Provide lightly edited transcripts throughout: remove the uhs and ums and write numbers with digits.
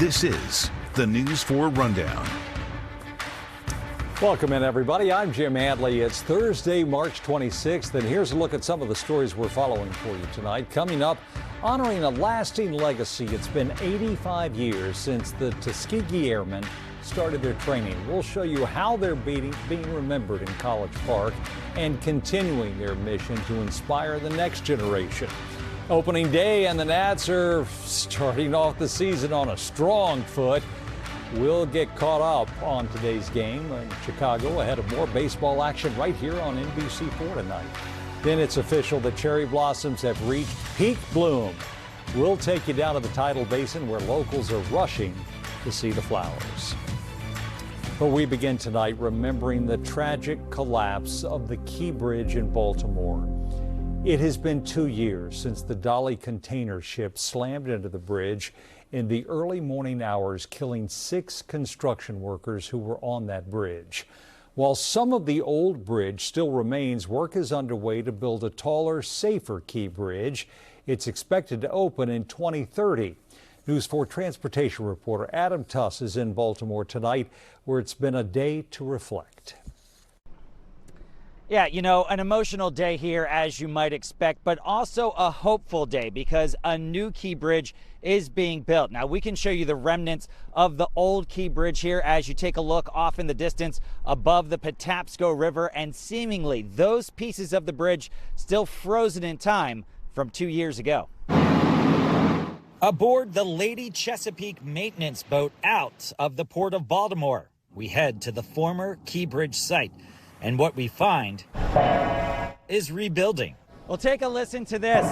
This is the News 4 Rundown. Welcome in, everybody. I'm Jim Hadley. It's Thursday, March 26th, and here's a look at some of the stories we're following for you tonight. Coming up, honoring a lasting legacy. It's been 85 years since the Tuskegee Airmen started their training. We'll show you how they're being remembered in College Park and continuing their mission to inspire the next generation. Opening day, and the Nats are starting off the season on a strong foot. We'll get caught up on today's game in Chicago ahead of more baseball action right here on NBC4 tonight. Then it's official, the cherry blossoms have reached peak bloom. We'll take you down to the tidal basin where locals are rushing to see the flowers. But we begin tonight remembering the tragic collapse of the Key Bridge in Baltimore. It has been 2 years since the Dolly container ship slammed into the bridge in the early morning hours, killing 6 construction workers who were on that bridge. While some of the old bridge still remains, work is underway to build a taller, safer Key Bridge. It's expected to open in 2030. News 4 transportation reporter Adam Tuss is in Baltimore tonight, where it's been a day to reflect. Yeah, you know, an emotional day here, as you might expect, but also a hopeful day because a new Key Bridge is being built. Now, we can show you the remnants of the old Key Bridge here as you take a look off in the distance above the Patapsco River, and seemingly those pieces of the bridge still frozen in time from 2 years ago. Aboard the Lady Chesapeake maintenance boat out of the Port of Baltimore, we head to the former Key Bridge site. And what we find is rebuilding. Well, take a listen to this.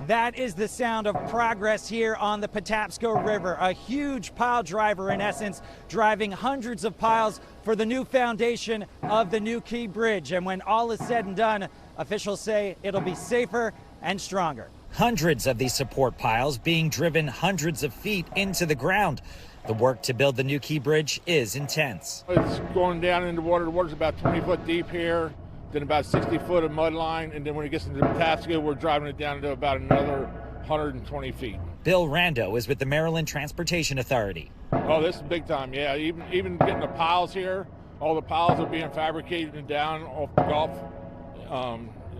That is the sound of progress here on the Patapsco River. A huge pile driver, in essence, driving hundreds of piles for the new foundation of the new Key Bridge. And when all is said and done, officials say it'll be safer and stronger. Hundreds of these support piles being driven hundreds of feet into the ground. The work to build the new Key Bridge is intense. It's going down into water. The water's about 20 foot deep here, then about 60 foot of mud line, and then when it gets into Patapsco, we're driving it down to about another 120 feet. Bill Rando is with the Maryland Transportation Authority. Oh, this is big time, yeah. Even getting the piles here, all the piles are being fabricated and down off the Gulf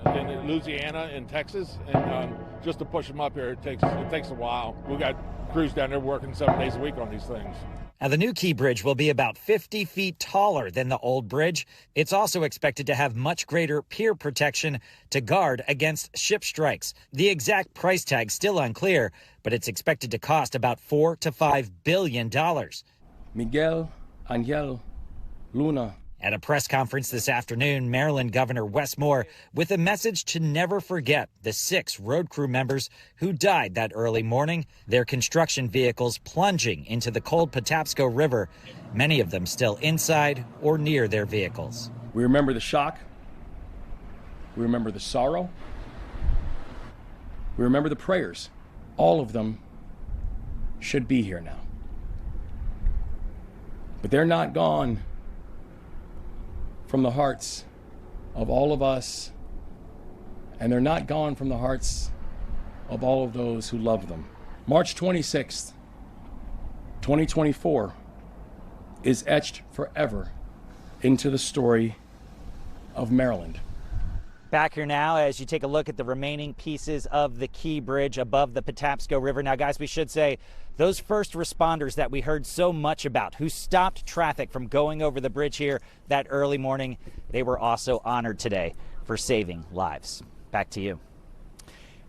in Louisiana and Texas, and just to push them up here, it takes a while. We got crews down there working 7 days a week on these things. Now, the new Key Bridge will be about 50 feet taller than the old bridge. It's also expected to have much greater pier protection to guard against ship strikes. The exact price tag still unclear, but it's expected to cost about $4 to $5 billion. Miguel Angel Luna. At a press conference this afternoon, Maryland Governor Wes Moore with a message to never forget the 6 road crew members who died that early morning, their construction vehicles plunging into the cold Patapsco River, many of them still inside or near their vehicles. We remember the shock. We remember the sorrow. We remember the prayers. All of them should be here now. But they're not gone from the hearts of all of us, and they're not gone from the hearts of all of those who love them. March 26th, 2024 is etched forever into the story of Maryland. Back here now as you take a look at the remaining pieces of the Key Bridge above the Patapsco River. Now, guys, we should say those first responders that we heard so much about who stopped traffic from going over the bridge here that early morning, they were also honored today for saving lives. Back to you.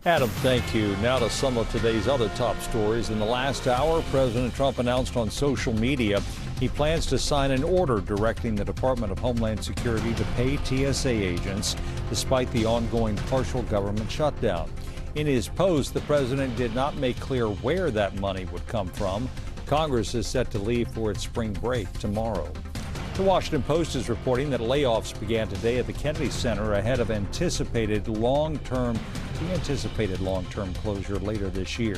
Adam, thank you. Now to some of today's other top stories. In the last hour, President Trump announced on social media he plans to sign an order directing the Department of Homeland Security to pay TSA agents despite the ongoing partial government shutdown. In his post, the president did not make clear where that money would come from. Congress is set to leave for its spring break tomorrow. The Washington Post is reporting that layoffs began today at the Kennedy Center ahead of anticipated long-term closure later this year.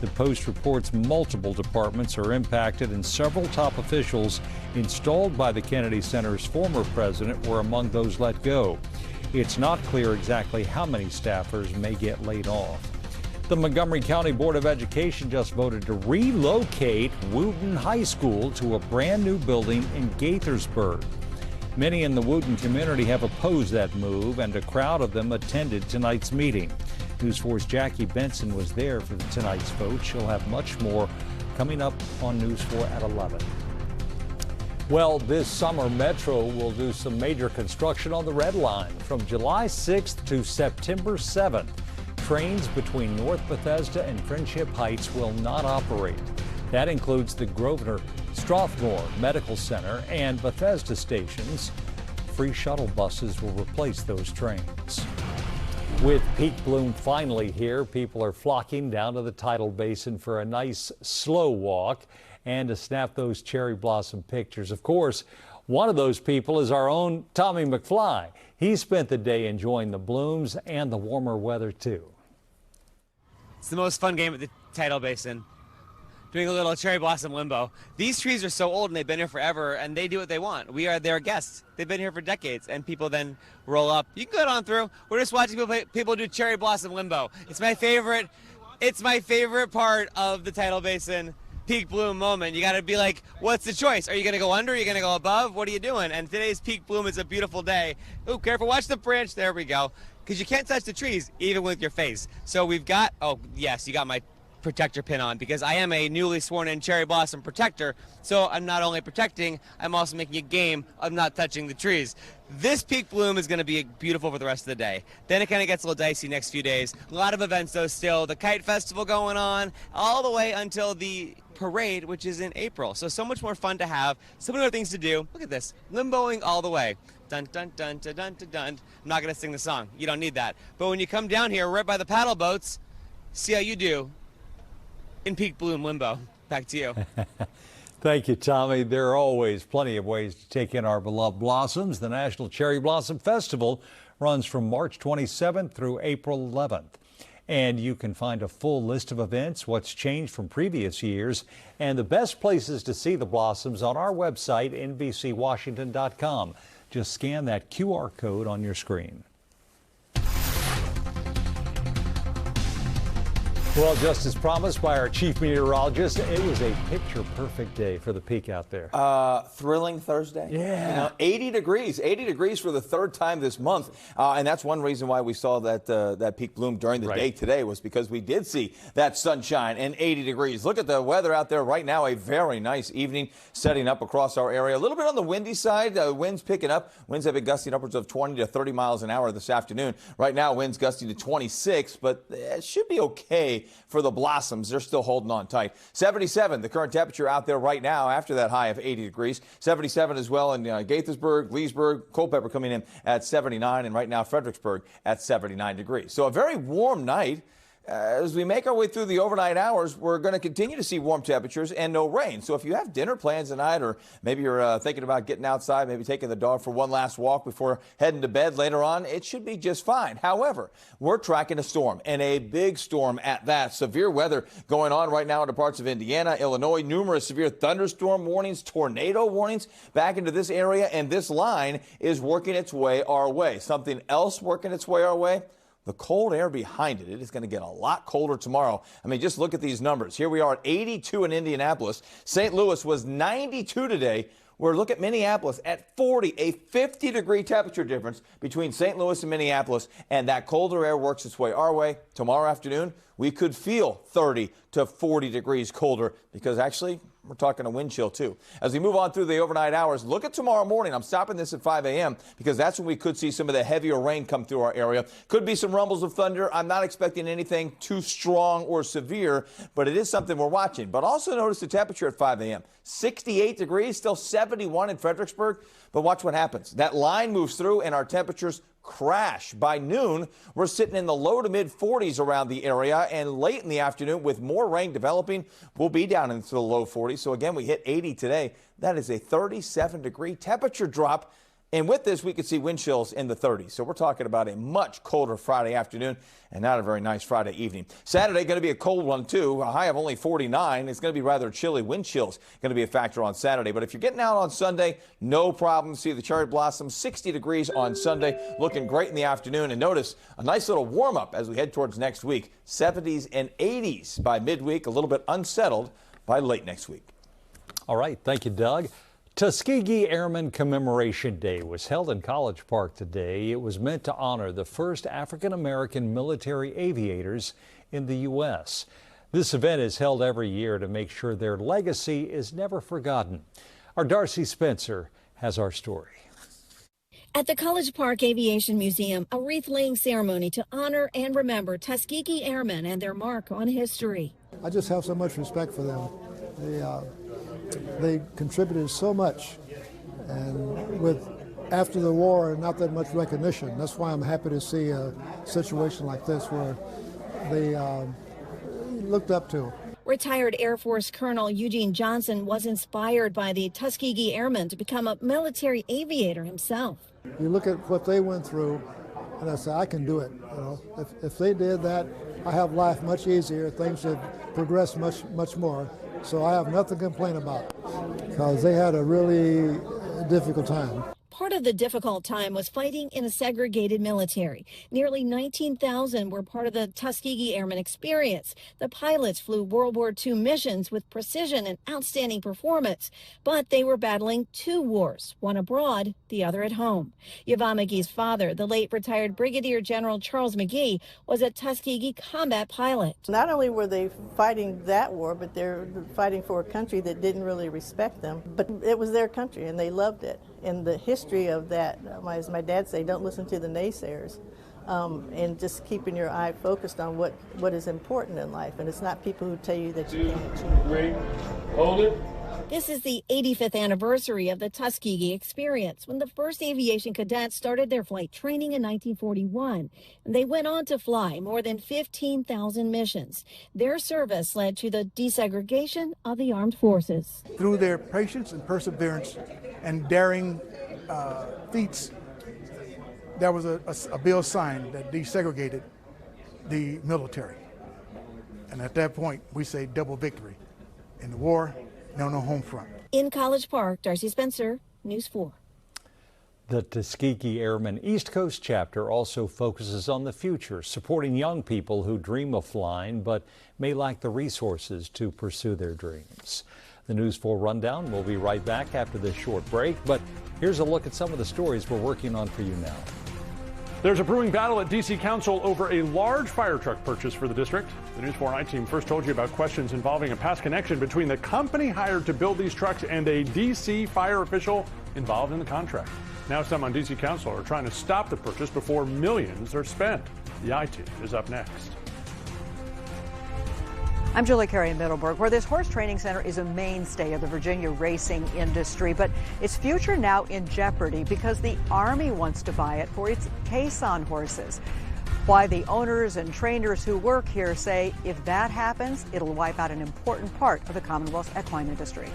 The Post reports multiple departments are impacted and several top officials installed by the Kennedy Center's former president were among those let go. It's not clear exactly how many staffers may get laid off. The Montgomery County Board of Education just voted to relocate Wootton High School to a brand new building in Gaithersburg. Many in the Wootton community have opposed that move, and a crowd of them attended tonight's meeting. News 4's Jackie Benson was there for tonight's vote. She'll have much more coming up on News 4 at 11. Well, this summer, Metro will do some major construction on the Red Line from July 6th to September 7th. Trains between North Bethesda and Friendship Heights will not operate. That includes the Grosvenor Strathmore Medical Center and Bethesda stations. Free shuttle buses will replace those trains. With peak bloom finally here, people are flocking down to the tidal basin for a nice slow walk and to snap those cherry blossom pictures. Of course, one of those people is our own Tommy McFly. He spent the day enjoying the blooms and the warmer weather too. It's the most fun game at the tidal basin. Doing a little cherry blossom limbo. These trees are so old and they've been here forever, and they do what they want. We are their guests. They've been here for decades, and people then roll up. You can go on through. We're just watching people do cherry blossom limbo. It's my favorite. It's my favorite part of the tidal basin peak bloom moment. You got to be like, what's the choice? Are you going to go under? Are you going to go above? What are you doing? And today's peak bloom is a beautiful day. Oh, careful! Watch the branch. There we go. Because you can't touch the trees even with your face. So we've got. Oh yes, you got my protector pin on, because I am a newly sworn in cherry blossom protector. So I'm not only protecting, I'm also making a game of not touching the trees. This peak bloom is going to be beautiful for the rest of the day. Then it kind of gets a little dicey next few days. A lot of events though still. The kite festival going on all the way until the parade, which is in April. So much more fun to have. So many other things to do. Look at this, limboing all the way. Dun, dun, dun, dun, dun, dun, dun. I'm not going to sing the song. You don't need that. But when you come down here right by the paddle boats, see how you do in peak bloom limbo. Back to you. Thank you, Tommy. There are always plenty of ways to take in our beloved blossoms. The National Cherry Blossom Festival runs from March 27th through April 11th. And you can find a full list of events, what's changed from previous years, and the best places to see the blossoms on our website, NBCWashington.com. Just scan that QR code on your screen. Well, just as promised by our chief meteorologist, it was a picture-perfect day for the peak out there. Thrilling Thursday. Yeah. You know, 80 degrees for the third time this month. And that's one reason why we saw that peak bloom during the day today, was because we did see that sunshine and 80 degrees. Look at the weather out there right now. A very nice evening setting up across our area. A little bit on the windy side. Winds picking up. Winds have been gusting upwards of 20 to 30 miles an hour this afternoon. Right now, winds gusting to 26, but it should be okay for the blossoms. They're still holding on tight. 77, the current temperature out there right now after that high of 80 degrees. 77 as well in Gaithersburg, Leesburg, Culpeper coming in at 79, and right now Fredericksburg at 79 degrees. So a very warm night. As we make our way through the overnight hours, we're going to continue to see warm temperatures and no rain. So if you have dinner plans tonight, or maybe you're thinking about getting outside, maybe taking the dog for one last walk before heading to bed later on, it should be just fine. However, we're tracking a storm, and a big storm at that. Severe weather going on right now into parts of Indiana, Illinois. Numerous severe thunderstorm warnings, tornado warnings back into this area, and this line is working its way our way. Something else working its way our way: the cold air behind it. It is going to get a lot colder tomorrow. I mean, just look at these numbers. Here we are at 82 in Indianapolis. St. Louis was 92 today. We're looking at Minneapolis at 40, a 50-degree temperature difference between St. Louis and Minneapolis, and that colder air works its way our way. Tomorrow afternoon, we could feel 30 to 40 degrees colder, because actually we're talking a wind chill too. As we move on through the overnight hours, look at tomorrow morning. I'm stopping this at 5 a.m. because that's when we could see some of the heavier rain come through our area. Could be some rumbles of thunder. I'm not expecting anything too strong or severe, but it is something we're watching. But also notice the temperature at 5 a.m. 68 degrees, still 71 in Fredericksburg. But watch what happens. That line moves through and our temperatures crash. By noon, we're sitting in the low to mid 40s around the area, and late in the afternoon, with more rain developing, we'll be down into the low 40s. So again, we hit 80 today. That is a 37-degree temperature drop. And with this, we could see wind chills in the 30s. So we're talking about a much colder Friday afternoon and not a very nice Friday evening. Saturday going to be a cold one, too. A high of only 49. It's going to be rather chilly. Wind chills going to be a factor on Saturday. But if you're getting out on Sunday, no problem. See the cherry blossoms, 60 degrees on Sunday, looking great in the afternoon. And notice a nice little warm up as we head towards next week. 70s and 80s by midweek, a little bit unsettled by late next week. All right. Thank you, Doug. Tuskegee Airmen Commemoration Day was held in College Park today. It was meant to honor the first African-American military aviators in the U.S. This event is held every year to make sure their legacy is never forgotten. Our Darcy Spencer has our story. At the College Park Aviation Museum, a wreath-laying ceremony to honor and remember Tuskegee Airmen and their mark on history. I just have so much respect for them. They contributed so much, and with after the war, not that much recognition. That's why I'm happy to see a situation like this where they looked up to. Retired Air Force Colonel Eugene Johnson was inspired by the Tuskegee Airmen to become a military aviator himself. You look at what they went through, and I say, I can do it. You know, if they did that, I have life much easier. Things have progressed much more. So I have nothing to complain about because they had a really difficult time. Part of the difficult time was fighting in a segregated military. Nearly 19,000 were part of the Tuskegee Airmen experience. The pilots flew World War II missions with precision and outstanding performance, but they were battling two wars, one abroad, the other at home. Yvonne McGee's father, the late retired Brigadier General Charles McGee, was a Tuskegee combat pilot. Not only were they fighting that war, but they're fighting for a country that didn't really respect them. But it was their country, and they loved it. And the history of that, as my dad say, don't listen to the naysayers, and just keeping your eye focused on what is important in life. And it's not people who tell you that you can't achieve. 2, 3, hold it. This is the 85th anniversary of the Tuskegee experience, when the first aviation cadets started their flight training in 1941. And they went on to fly more than 15,000 missions. Their service led to the desegregation of the armed forces. Through their patience and perseverance and daring feats, there was a bill signed that desegregated the military. And at that point, we say double victory. In the war, no home front. In College Park, Darcy Spencer, News 4. The Tuskegee Airmen East Coast chapter also focuses on the future, supporting young people who dream of flying but may lack the resources to pursue their dreams. The News 4 Rundown will be right back after this short break, but here's a look at some of the stories we're working on for you now. There's a brewing battle at D.C. Council over a large fire truck purchase for the district. The News 4 Night team first told you about questions involving a past connection between the company hired to build these trucks and a D.C. fire official involved in the contract. Now some on D.C. Council are trying to stop the purchase before millions are spent. The I team is up next. I'm Julie Carey in Middleburg, where this horse training center is a mainstay of the Virginia racing industry, but its future now in jeopardy because the Army wants to buy it for its caisson horses. Why the owners and trainers who work here say if that happens, it'll wipe out an important part of the Commonwealth's equine industry.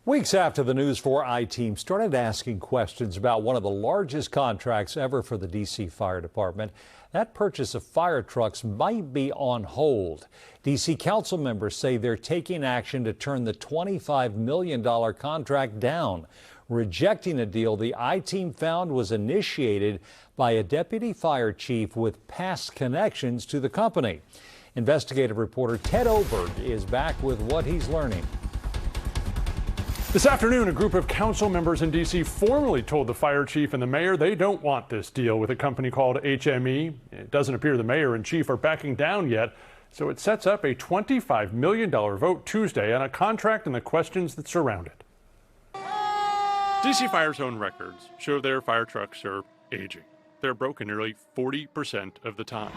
Weeks after the News 4 I team started asking questions about one of the largest contracts ever for the D.C. Fire Department, that purchase of fire trucks might be on hold. D.C. council members say they're taking action to turn the $25 million contract down, rejecting a deal the I team found was initiated by a deputy fire chief with past connections to the company. Investigative reporter Ted Oberg is back with what he's learning. This afternoon, a group of council members in D.C. formally told the fire chief and the mayor they don't want this deal with a company called HME. It doesn't appear the mayor and chief are backing down yet, so it sets up a $25 million vote Tuesday on a contract and the questions that surround it. D.C. Fire's own records show their fire trucks are aging. They're broken nearly 40% of the time.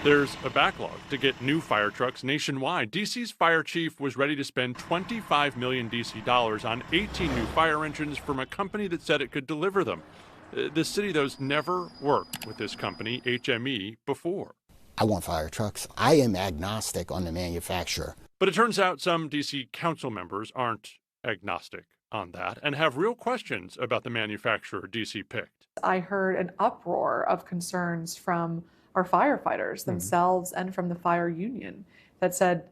There's a backlog to get new fire trucks nationwide. D.C.'s fire chief was ready to spend $25 million D.C. dollars on 18 new fire engines from a company that said it could deliver them. The city, though, has never worked with this company, HME, before. I want fire trucks. I am agnostic on the manufacturer. But it turns out some D.C. council members aren't agnostic. on that and have real questions about the manufacturer DC picked. I heard an uproar of concerns from our firefighters themselves and from the fire union that said,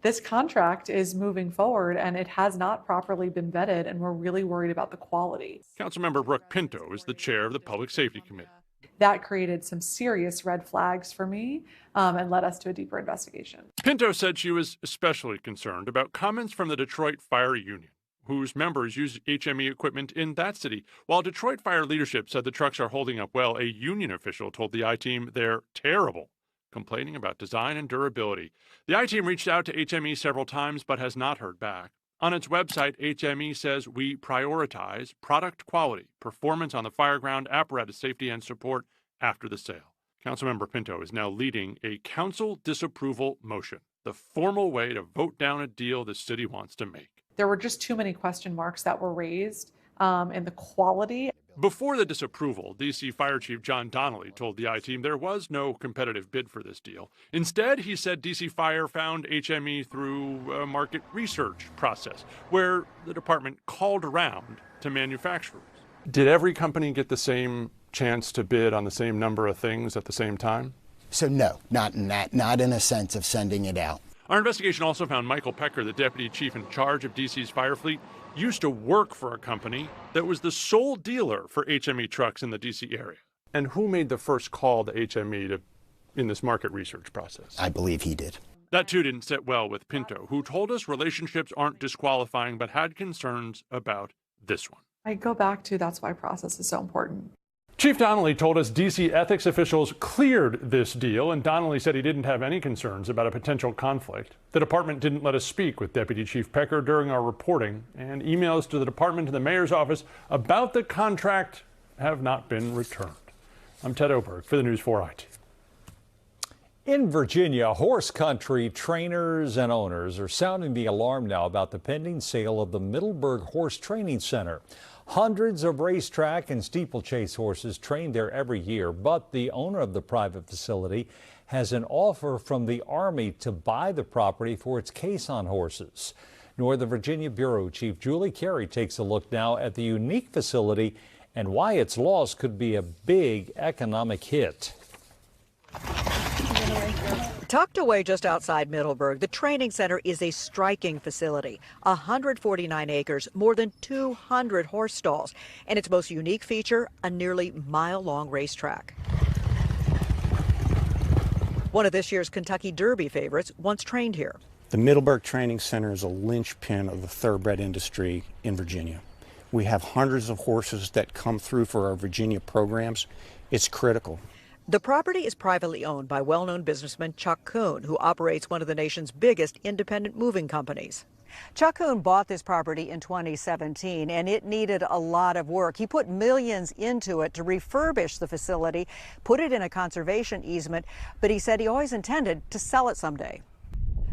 this contract is moving forward and it has not properly been vetted, and we're really worried about the quality. Councilmember Brooke Pinto is the chair of the Public Safety Committee. That created some serious red flags for me and led us to a deeper investigation. Pinto said she was especially concerned about comments from the Detroit Fire Union, whose members use HME equipment in that city. While Detroit fire leadership said the trucks are holding up well, a union official told the I-Team they're terrible, complaining about design and durability. The I-Team reached out to HME several times but has not heard back. On its website, HME says we prioritize product quality, performance on the fireground, apparatus safety, and support after the sale. Councilmember Pinto is now leading a council disapproval motion, the formal way to vote down a deal the city wants to make. There were just too many question marks that were raised in the quality. Before the disapproval, D.C. Fire Chief John Donnelly told the I-Team there was no competitive bid for this deal. Instead, he said D.C. Fire found HME through a market research process, where the department called around to manufacturers. Did every company get the same chance to bid on the same number of things at the same time? So no, not in a sense of sending it out. Our investigation also found Michael Pecker, the deputy chief in charge of D.C.'s fire fleet, used to work for a company that was the sole dealer for HME trucks in the D.C. area. And who made the first call to HME in this market research process? I believe he did. That too didn't sit well with Pinto, who told us relationships aren't disqualifying but had concerns about this one. I go back to that's why process is so important. Chief Donnelly told us D.C. ethics officials cleared this deal, and Donnelly said he didn't have any concerns about a potential conflict. The department didn't let us speak with Deputy Chief Pecker during our reporting, and emails to the department and the mayor's office about the contract have not been returned. I'm Ted Oberg for the News 4 IT. In Virginia, horse country trainers and owners are sounding the alarm now about the pending sale of the Middleburg Horse Training Center. Hundreds of racetrack and steeplechase horses train there every year, but the owner of the private facility has an offer from the Army to buy the property for its caisson horses. Northern Virginia Bureau Chief Julie Carey takes a look now at the unique facility and why its loss could be a big economic hit. Tucked away just outside Middleburg, the training center is a striking facility. 149 acres, more than 200 horse stalls, and its most unique feature, a nearly mile-long racetrack. One of this year's Kentucky Derby favorites once trained here. The Middleburg Training Center is a linchpin of the thoroughbred industry in Virginia. We have hundreds of horses that come through for our Virginia programs. It's critical. The property is privately owned by well-known businessman Chuck Kuhn, who operates one of the nation's biggest independent moving companies. Chuck Kuhn bought this property in 2017, and it needed a lot of work. He put millions into it to refurbish the facility, put it in a conservation easement, but he said he always intended to sell it someday.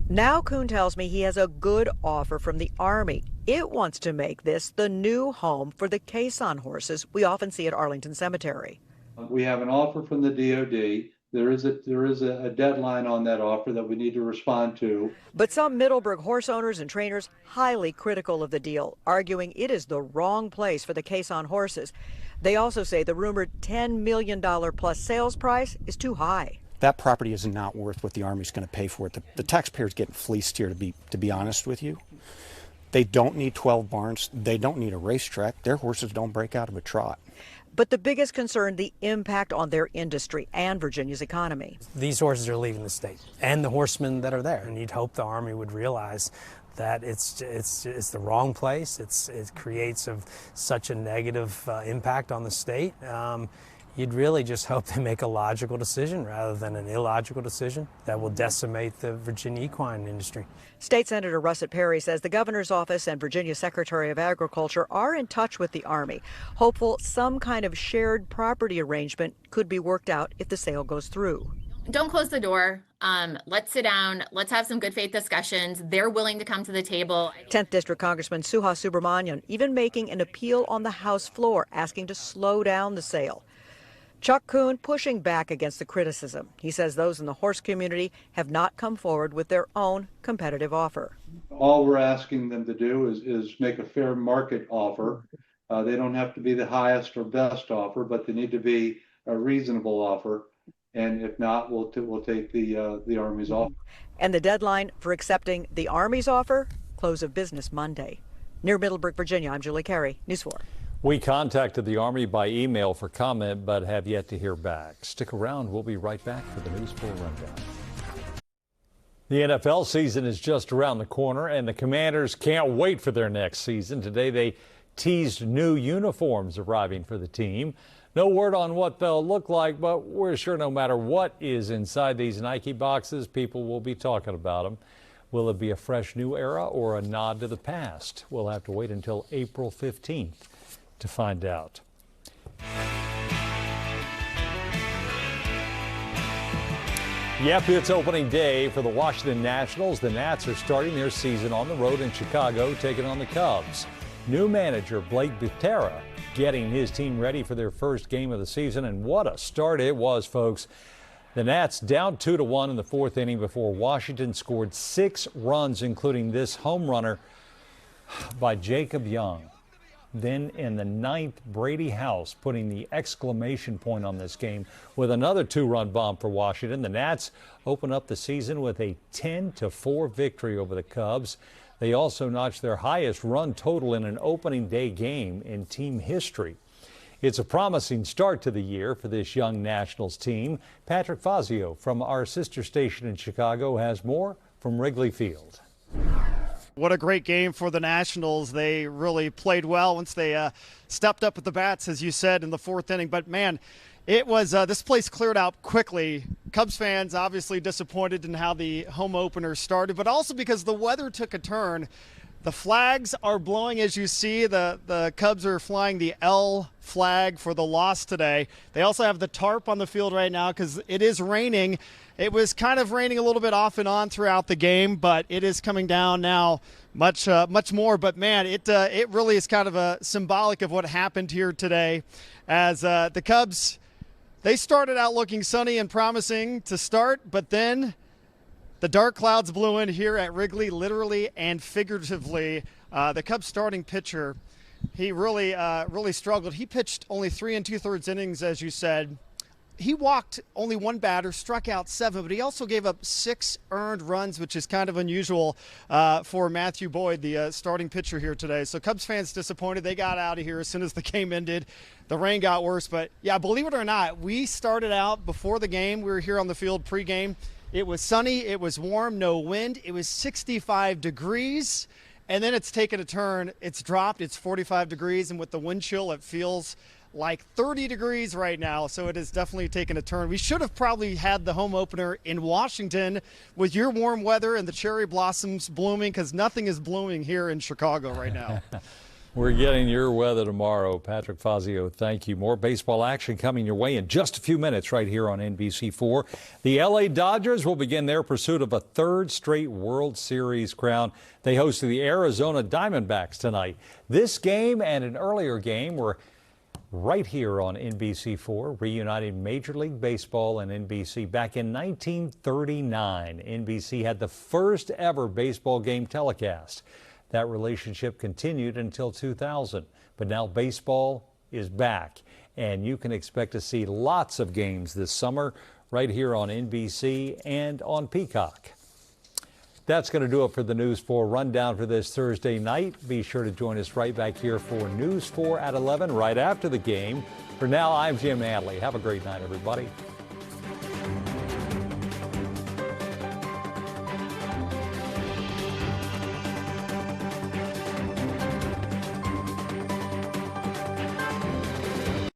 Now Kuhn tells me he has a good offer from the Army. It wants to make this the new home for the caisson horses we often see at Arlington Cemetery. We have an offer from the DOD. There is a deadline on that offer that we need to respond to. But some Middleburg horse owners and trainers highly critical of the deal, arguing it is the wrong place for the caisson horses. They also say the rumored $10 million plus sales price is too high. That property is not worth what the Army's going to pay for it. The taxpayers getting fleeced here, to be honest with you. They don't need 12 barns. They don't need a racetrack. Their horses don't break out of a trot. But the biggest concern, the impact on their industry and Virginia's economy. These horses are leaving the state and the horsemen that are there. And you'd hope the Army would realize that it's the wrong place. It creates such a negative impact on the state. You'd really just hope they make a logical decision rather than an illogical decision that will decimate the Virginia equine industry. State Senator Russet Perry says the governor's office and Virginia Secretary of Agriculture are in touch with the Army, hopeful some kind of shared property arrangement could be worked out if the sale goes through. Don't close the door. Let's sit down. Let's have some good faith discussions. They're willing to come to the table. 10th District Congressman Suha Subramanian even making an appeal on the House floor, asking to slow down the sale. Chuck Kuhn pushing back against the criticism. He says those in the horse community have not come forward with their own competitive offer. All we're asking them to do is make a fair market offer. They don't have to be the highest or best offer, but they need to be a reasonable offer. And if not, we'll take the Army's offer. And the deadline for accepting the Army's offer, close of business Monday. Near Middleburg, Virginia, I'm Julie Carey, News 4. We contacted the Army by email for comment, but have yet to hear back. Stick around. We'll be right back for the News 4 Rundown. The NFL season is just around the corner, and the Commanders can't wait for their next season. Today, they teased new uniforms arriving for the team. No word on what they'll look like, but we're sure no matter what is inside these Nike boxes, people will be talking about them. Will it be a fresh new era or a nod to the past? We'll have to wait until April 15th to find out. Yep, it's opening day for the Washington Nationals. The Nats are starting their season on the road in Chicago, taking on the Cubs. New manager Blake Butera getting his team ready for their first game of the season, and what a start it was, folks. The Nats down 2-1 in the fourth inning before Washington scored 6 runs, including this home runner by Jacob Young. Then in the ninth, Brady House putting the exclamation point on this game with another 2-run bomb for Washington. The Nats open up the season with a 10-4 victory over the Cubs. They also notched their highest run total in an opening day game in team history. It's a promising start to the year for this young Nationals team. Patrick Fazio from our sister station in Chicago has more from Wrigley Field. What a great game for the Nationals. They really played well once they stepped up with the bats, as you said, in the fourth inning. But, man, it was this place cleared out quickly. Cubs fans obviously disappointed in how the home opener started, but also because the weather took a turn. The flags are blowing, as you see. The Cubs are flying the L flag for the loss today. They also have the tarp on the field right now because it is raining. It was kind of raining a little bit off and on throughout the game, but it is coming down now much more. But, man, it really is kind of a symbolic of what happened here today as the Cubs, they started out looking sunny and promising to start, but then the dark clouds blew in here at Wrigley, literally and figuratively. The Cubs starting pitcher, he really struggled. He pitched only 3 2/3 innings, as you said. He walked only 1 batter, struck out 7, but he also gave up 6 earned runs, which is kind of unusual for Matthew Boyd, the starting pitcher here today. So Cubs fans disappointed. They got out of here as soon as the game ended. The rain got worse, but yeah, believe it or not, we started out before the game. We were here on the field pregame. It was sunny, it was warm, no wind. It was 65 degrees, and then it's taken a turn. It's dropped, it's 45 degrees, and with the wind chill, it feels like 30 degrees right now, so it has definitely taken a turn. We should have probably had the home opener in Washington with your warm weather and the cherry blossoms blooming, because nothing is blooming here in Chicago right now. We're getting your weather tomorrow. Patrick Fazio, thank you. More baseball action coming your way in just a few minutes right here on NBC4. The LA Dodgers will begin their pursuit of a 3rd straight World Series crown. They hosted the Arizona Diamondbacks tonight. This game and an earlier game were right here on NBC4, reuniting Major League Baseball and NBC. Back in 1939, NBC had the first ever baseball game telecast. That relationship continued until 2000, but now baseball is back, and you can expect to see lots of games this summer right here on NBC and on Peacock. That's going to do it for the News 4 Rundown for this Thursday night. Be sure to join us right back here for News 4 at 11 right after the game. For now, I'm Jim Adley. Have a great night, everybody.